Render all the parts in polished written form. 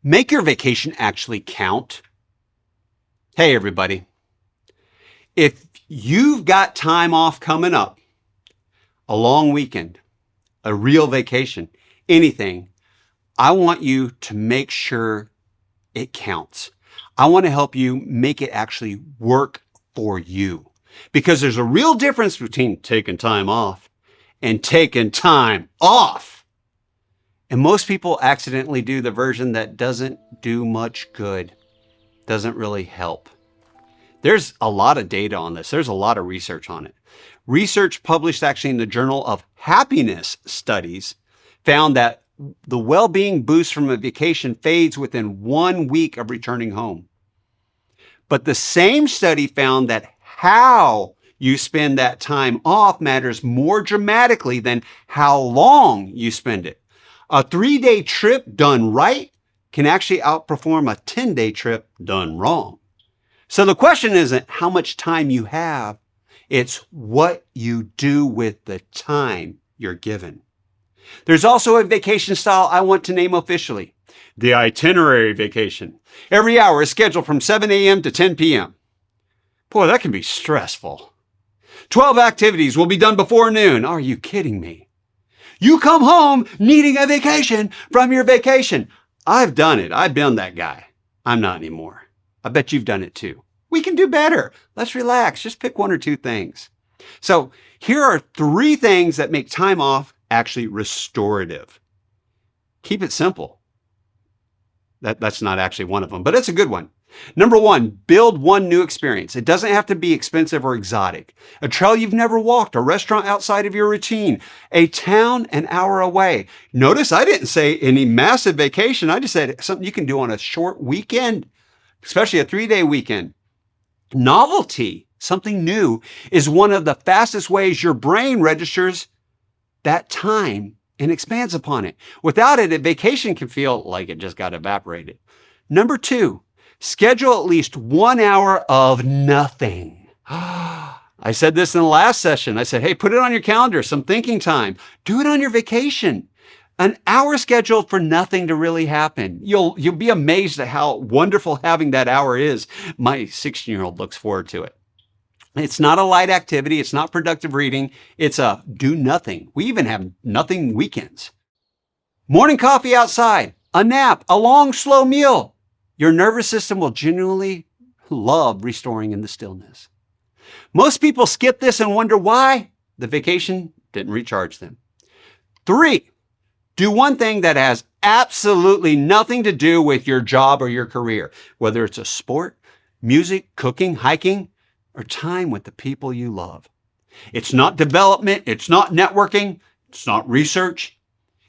Make your vacation actually count. Hey, everybody. If you've got time off coming up, a long weekend, a real vacation, anything, I want you to make sure it counts. I want to help you make it actually work for you. Because there's a real difference between taking time off and taking time off. And most people accidentally do the version that doesn't do much good, doesn't really help. There's a lot of data on this. There's a lot of research on it. Research published actually in the Journal of Happiness Studies found that the well-being boost from a vacation fades within 1 week of returning home. But the same study found that how you spend that time off matters more dramatically than how long you spend it. A 3-day trip done right can actually outperform a 10-day trip done wrong. So the question isn't how much time you have, it's what you do with the time you're given. There's also a vacation style I want to name officially, the itinerary vacation. Every hour is scheduled from 7 a.m. to 10 p.m. Boy, that can be stressful. 12 activities will be done before noon. Are you kidding me? You come home needing a vacation from your vacation. I've done it. I've been that guy. I'm not anymore. I bet you've done it too. We can do better. Let's relax. Just pick 1 or 2 things. So here are 3 things that make time off actually restorative. Keep it simple. That's not actually one of them, but it's a good one. Number 1, build 1 new experience. It doesn't have to be expensive or exotic. A trail you've never walked, a restaurant outside of your routine, a town an hour away. Notice I didn't say any massive vacation. I just said something you can do on a short weekend, especially a 3-day weekend. Novelty, something new, is one of the fastest ways your brain registers that time and expands upon it. Without it, a vacation can feel like it just got evaporated. Number 2, schedule at least 1 hour of nothing. I said this in the last session. I said, hey, put it on your calendar, some thinking time. Do it on your vacation. An hour scheduled for nothing to really happen. You'll be amazed at how wonderful having that hour is. My 16-year-old looks forward to it. It's not a light activity. It's not productive reading. It's a do nothing. We even have nothing weekends. Morning coffee outside, a nap, a long, slow meal. Your nervous system will genuinely love restoring in the stillness. Most people skip this and wonder why. The vacation didn't recharge them. 3, do 1 thing that has absolutely nothing to do with your job or your career, whether it's a sport, music, cooking, hiking, or time with the people you love. It's not development. It's not networking. It's not research.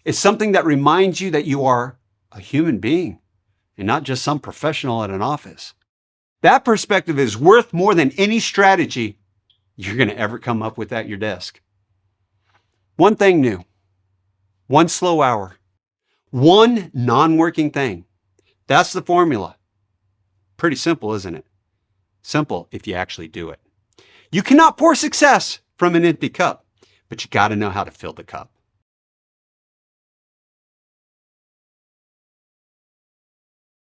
It's something that reminds you that you are a human being and not just some professional at an office. That perspective is worth more than any strategy you're going to ever come up with at your desk. 1 thing new, 1 slow hour, 1 non-working thing. That's the formula. Pretty simple, isn't it? Simple if you actually do it. You cannot pour success from an empty cup, but you got to know how to fill the cup.